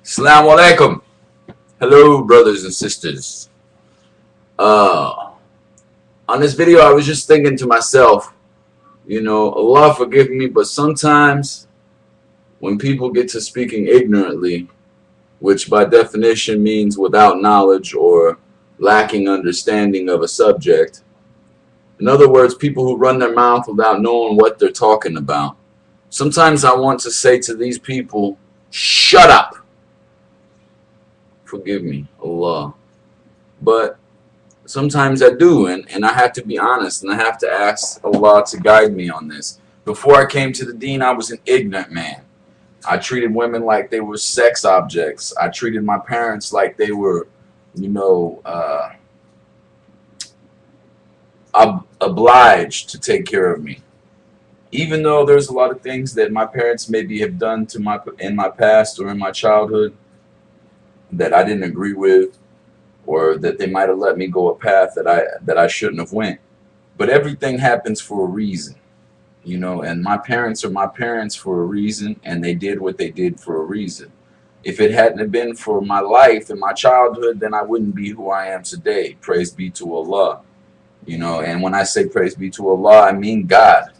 Assalamu alaikum. Hello, brothers and sisters. On this video, I was just thinking to myself, Allah forgive me, but sometimes when people get to speaking ignorantly, which by definition means without knowledge or lacking understanding of a subject, in other words, people who run their mouth without knowing what they're talking about, sometimes I want to say to these people, shut up. Forgive me, Allah. But sometimes I do, and I have to be honest, and I have to ask Allah to guide me on this. Before I came to the deen, I was an ignorant man. I treated women like they were sex objects. I treated my parents like they were, obliged to take care of me. Even though there's a lot of things that my parents maybe have done in my past or in my childhood that I didn't agree with, or that they might have let me go a path that I shouldn't have went. But everything happens for a reason, and my parents are my parents for a reason, and they did what they did for a reason. If it hadn't have been for my life and my childhood, then I wouldn't be who I am today. Praise be to Allah. And when I say praise be to Allah, I mean God.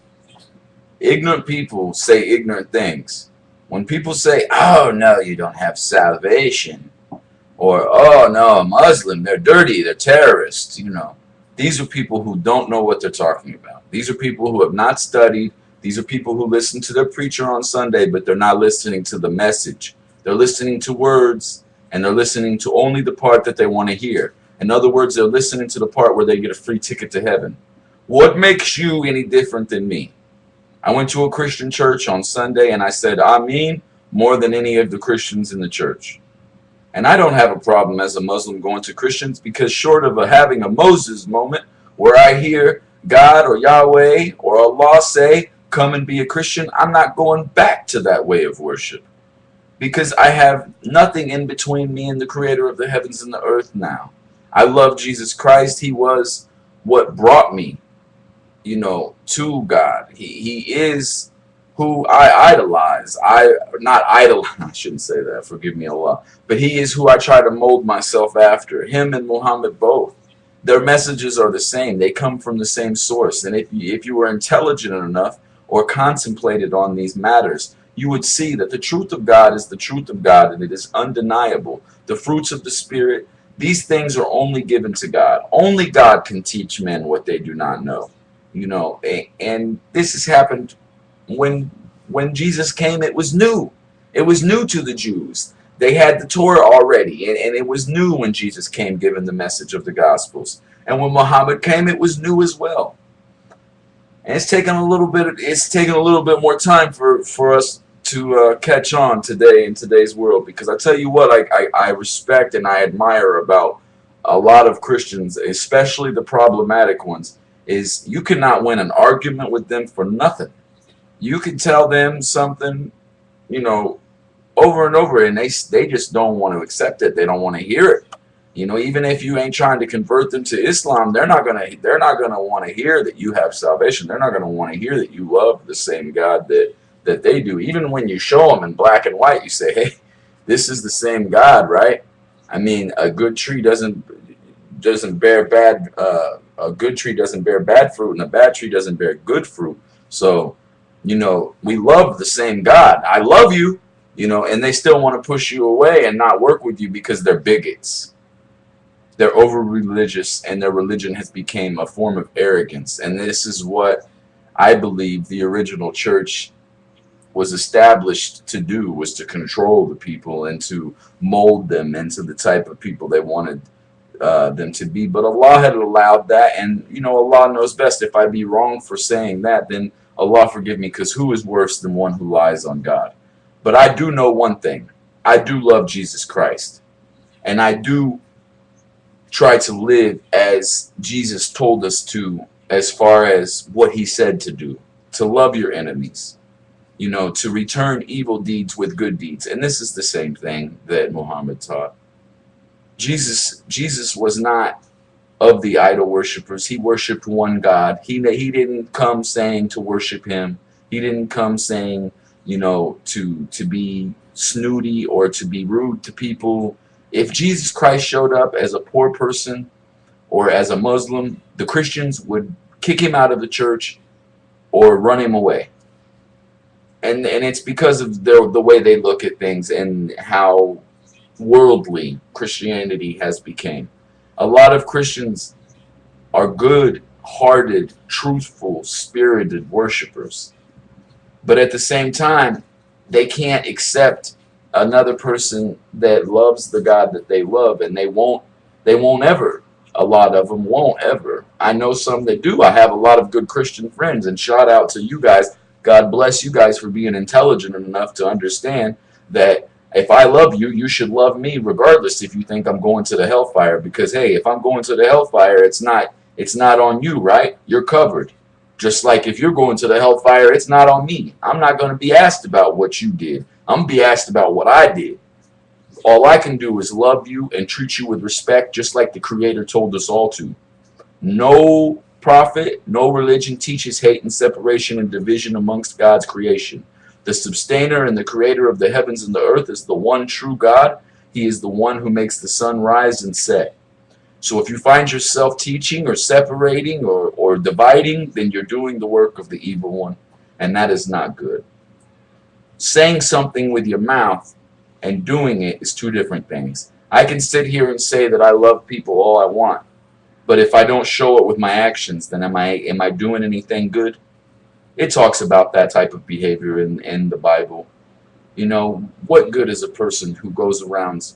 Ignorant people say ignorant things. When people say, oh no, you don't have salvation, or oh no, a Muslim, they're dirty, they're terrorists, these are people who don't know what they're talking about. These are people who have not studied. These are people who listen to their preacher on Sunday, but they're not listening to the message. They're listening to words, and they're listening to only the part that they want to hear. In other words, they're listening to the part where they get a free ticket to heaven. What makes you any different than me? I went to a Christian church on Sunday, and I said, Ameen, more than any of the Christians in the church. And I don't have a problem as a Muslim going to Christians, because short of having a Moses moment where I hear God or Yahweh or Allah say, come and be a Christian, I'm not going back to that way of worship, because I have nothing in between me and the creator of the heavens and the earth now. I love Jesus Christ. He was what brought me, to God. He is who I idolize. I shouldn't say that, forgive me Allah. But he is who I try to mold myself after. Him and Muhammad both. Their messages are the same. They come from the same source. And if you were intelligent enough or contemplated on these matters, you would see that the truth of God is the truth of God, and it is undeniable. The fruits of the Spirit, these things are only given to God. Only God can teach men what they do not know. And this has happened when Jesus came. It was new. It was new to the Jews. They had the Torah already, and it was new when Jesus came, given the message of the Gospels. And when Muhammad came, it was new as well. And it's taken a little bit more time for us to catch on today in today's world, because I tell you what, I respect and I admire about a lot of Christians, especially the problematic ones, is you cannot win an argument with them for nothing. You can tell them something, over and over, and they just don't want to accept it. They don't want to hear it. Even if you ain't trying to convert them to Islam, they're not gonna want to hear that you have salvation. They're not gonna want to hear that you love the same God that they do. Even when you show them in black and white, you say, hey, this is the same God, right? I mean, a good tree doesn't bear bad. A good tree doesn't bear bad fruit, and a bad tree doesn't bear good fruit. So, we love the same God. I love you, and they still want to push you away and not work with you because they're bigots. They're over-religious, and their religion has become a form of arrogance. And this is what I believe the original church was established to do, was to control the people and to mold them into the type of people they wanted them to be. But Allah had allowed that, and Allah knows best. If I be wrong for saying that, then Allah forgive me, because who is worse than one who lies on God? But I do know one thing. I do love Jesus Christ, and I do try to live as Jesus told us to, as far as what he said to do, to love your enemies, to return evil deeds with good deeds. And this is the same thing that Muhammad taught. Jesus was not of the idol worshippers. He worshipped one God. He didn't come saying to worship him. He didn't come saying you know, to be snooty or to be rude to people. If Jesus Christ showed up as a poor person or as a Muslim, the Christians would kick him out of the church or run him away. And it's because of the way they look at things and how worldly Christianity has become. A lot of Christians are good-hearted, truthful, spirited worshipers, but at the same time, they can't accept another person that loves the God that they love, and they won't ever. A lot of them won't ever. I know some that do. I have a lot of good Christian friends, and shout out to you guys. God bless you guys for being intelligent enough to understand that if I love you, you should love me regardless if you think I'm going to the hellfire. Because hey, if I'm going to the hellfire, it's not on you, right? You're covered. Just like if you're going to the hellfire, it's not on me. I'm not going to be asked about what you did. I'm going to be asked about what I did. All I can do is love you and treat you with respect, just like the Creator told us all to. No prophet, no religion teaches hate and separation and division amongst God's creation. The sustainer and the creator of the heavens and the earth is the one true God. He is the one who makes the sun rise and set. So if you find yourself teaching or separating or dividing, then you're doing the work of the evil one, and that is not good. Saying something with your mouth and doing it is two different things. I can sit here and say that I love people all I want, but if I don't show it with my actions, then am I doing anything good? It talks about that type of behavior in the Bible. You know, what good is a person who goes around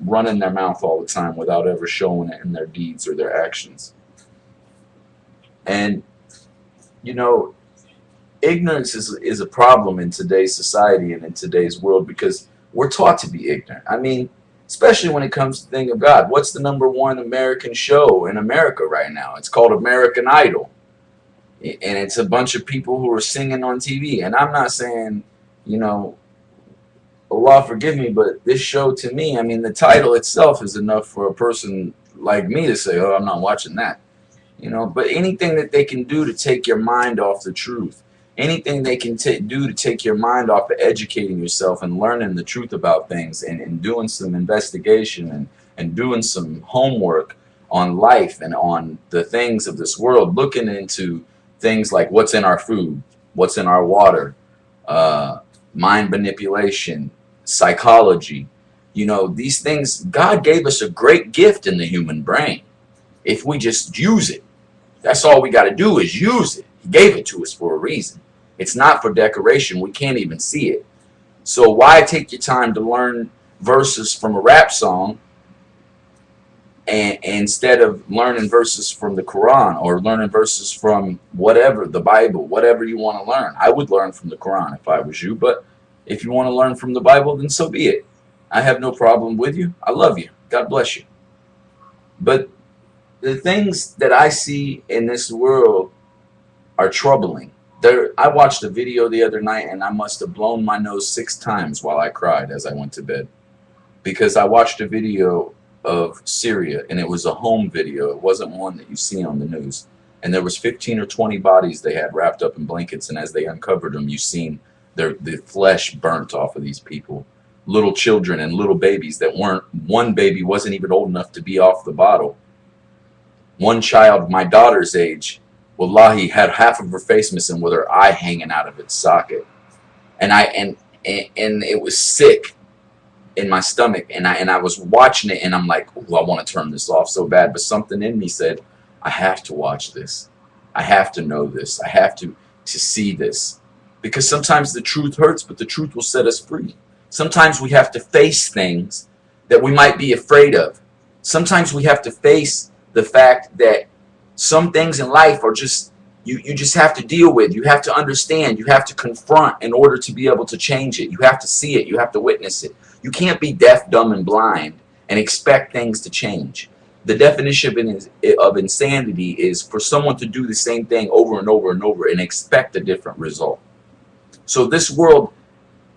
running their mouth all the time without ever showing it in their deeds or their actions? And, you know, ignorance is a problem in today's society and in today's world because we're taught to be ignorant. I mean, especially when it comes to the thing of God. What's the #1 American show in America right now? It's called American Idol. And it's a bunch of people who are singing on TV. And I'm not saying, you know, Allah forgive me, but this show to me, I mean, the title itself is enough for a person like me to say, oh, I'm not watching that. You know, but anything that they can do to take your mind off the truth, anything they can do to take your mind off of educating yourself and learning the truth about things and doing some investigation and doing some homework on life and on the things of this world, looking into things like what's in our food, what's in our water, mind manipulation, psychology. You know, these things, God gave us a great gift in the human brain. If we just use it, that's all we got to do is use it. He gave it to us for a reason. It's not for decoration. We can't even see it. So why take your time to learn verses from a rap song and instead of learning verses from the Quran or learning verses from whatever, the Bible, whatever you want to learn? I would learn from the Quran if I was you, but if you want to learn from the Bible, then so be it. I have no problem with you. I love you. God bless you. But the things that I see in this world are troubling. I watched a video the other night and I must have blown my nose 6 times while I cried as I went to bed. Because I watched a video of Syria and it was a home video. It wasn't one that you see on the news. And there was 15 or 20 bodies they had wrapped up in blankets, and as they uncovered them, you seen the flesh burnt off of these people. Little children and little babies that weren't, one baby wasn't even old enough to be off the bottle. One child, my daughter's age, wallahi, had half of her face missing with her eye hanging out of its socket. And it was sick in my stomach, and I was watching it and I'm like, oh, I want to turn this off so bad, but something in me said, I have to watch this. I have to know this. I have to see this. Because sometimes the truth hurts, but the truth will set us free. Sometimes we have to face things that we might be afraid of. Sometimes we have to face the fact that some things in life are just, you just have to deal with. You have to understand. You have to confront in order to be able to change it. You have to see it. You have to witness it. You can't be deaf, dumb, and blind and expect things to change. The definition of insanity is for someone to do the same thing over and over and over and expect a different result. So this world,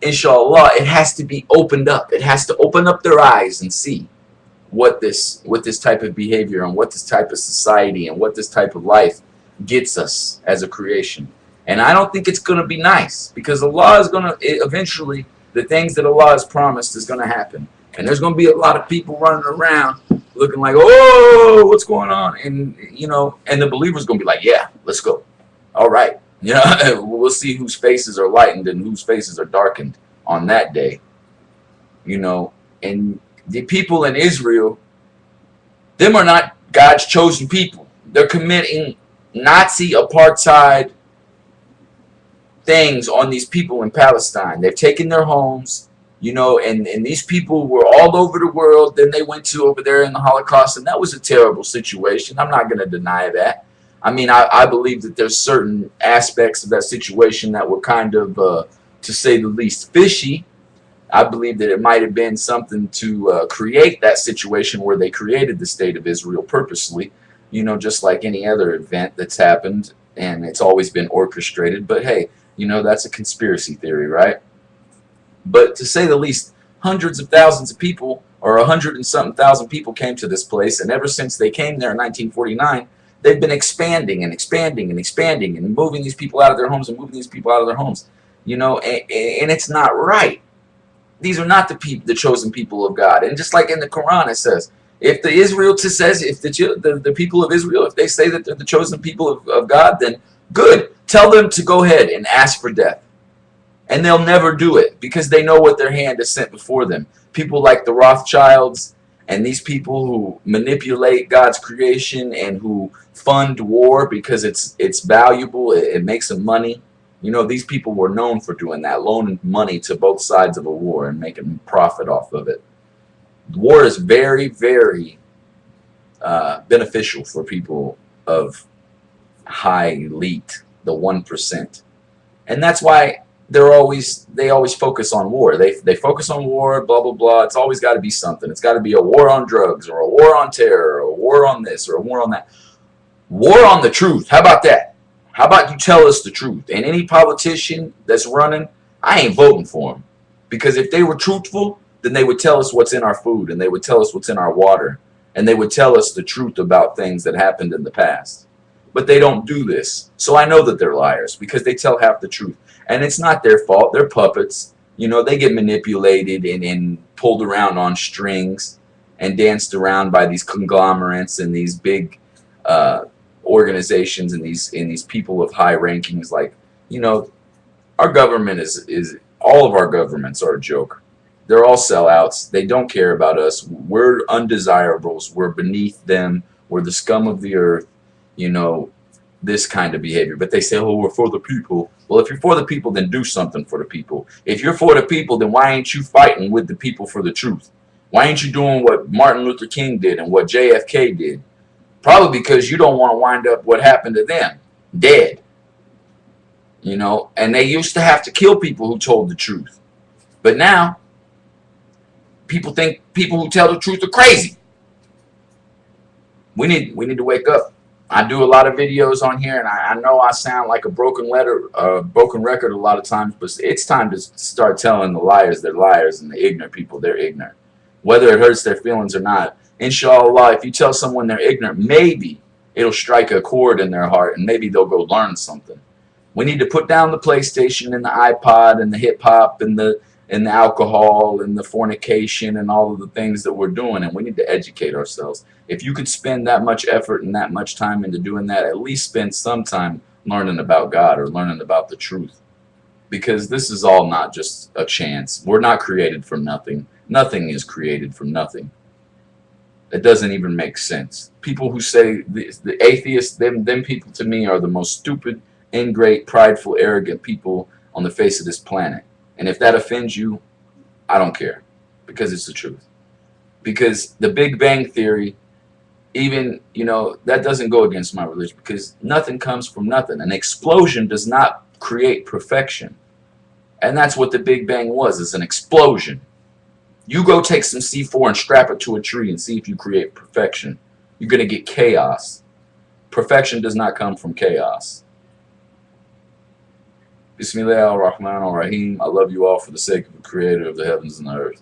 inshallah, it has to be opened up. It has to open up their eyes and see what this type of behavior and what this type of society and what this type of life gets us as a creation. And I don't think it's going to be nice, because Allah is going to eventually, the things that Allah has promised is going to happen. And there's going to be a lot of people running around looking like, oh, what's going on? And, you know, and the believer's going to be like, yeah, let's go. All right. You know, we'll see whose faces are lightened and whose faces are darkened on that day. You know, and the people in Israel, them are not God's chosen people. They're committing Nazi apartheid things on these people in Palestine. They've taken their homes, you know, and these people were all over the world. Then they went to over there in the Holocaust, and that was a terrible situation. I'm not going to deny that. I mean, I believe that there's certain aspects of that situation that were kind of, to say the least, fishy. I believe that it might have been something to create that situation where they created the state of Israel purposely, you know, just like any other event that's happened, and it's always been orchestrated. But hey, you know, that's a conspiracy theory, right? But to say the least, hundreds of thousands of people, or 100 and something thousand people came to this place, and ever since they came there in 1949, they've been expanding and expanding and expanding and moving these people out of their homes and moving these people out of their homes, you know, and it's not right. These are not the chosen people of God. And just like in the Qur'an, it says, if the people of Israel, if they say that they're the chosen people of God, then good. Tell them to go ahead and ask for death. And they'll never do it, because they know what their hand has sent before them. People like the Rothschilds and these people who manipulate God's creation and who fund war because it's valuable, it makes them money. You know, these people were known for doing that, loaning money to both sides of a war and making profit off of it. War is very, very beneficial for people of high elite, the 1%. And that's why they always focus on war. They focus on war, blah, blah, blah. It's always got to be something. It's got to be a war on drugs, or a war on terror, or a war on this, or a war on that. War on the truth. How about that? How about you tell us the truth? And any politician that's running, I ain't voting for them. Because if they were truthful, then they would tell us what's in our food, and they would tell us what's in our water, and they would tell us the truth about things that happened in the past. But they don't do this. So I know that they're liars, because they tell half the truth. And it's not their fault. They're puppets. You know, they get manipulated and pulled around on strings and danced around by these conglomerates and these big organizations and these people of high rankings. Like, you know, our government is all of our governments are a joke. They're all sellouts. They don't care about us. We're undesirables. We're beneath them. We're the scum of the earth. You know, this kind of behavior. But they say, oh, we're for the people. Well, if you're for the people, then do something for the people. If you're for the people, then why ain't you fighting with the people for the truth? Why ain't you doing what Martin Luther King did and what JFK did? Probably because you don't want to wind up what happened to them, dead. You know, and they used to have to kill people who told the truth. But now, people think people who tell the truth are crazy. We need to wake up. I do a lot of videos on here, and I know I sound like a broken record a lot of times, but it's time to start telling the liars they're liars and the ignorant people they're ignorant, whether it hurts their feelings or not. Inshallah, if you tell someone they're ignorant, maybe it'll strike a chord in their heart, and maybe they'll go learn something. We need to put down the PlayStation and the iPod and the hip hop and the alcohol and the fornication and all of the things that we're doing, and we need to educate ourselves. If you could spend that much effort and that much time into doing that, at least spend some time learning about God or learning about the truth. Because this is all not just a chance. We're not created from nothing. Nothing is created from nothing. It doesn't even make sense. People who say, the atheists, them people to me are the most stupid, ingrate, prideful, arrogant people on the face of this planet. And if that offends you, I don't care, because it's the truth. Because the Big Bang Theory, even, you know, that doesn't go against my religion, because nothing comes from nothing. An explosion does not create perfection. And that's what the Big Bang was, is an explosion. You go take some C4 and strap it to a tree and see if you create perfection. You're going to get chaos. Perfection does not come from chaos. Bismillah ar-Rahman ar-Rahim. I love you all for the sake of the Creator of the heavens and the earth.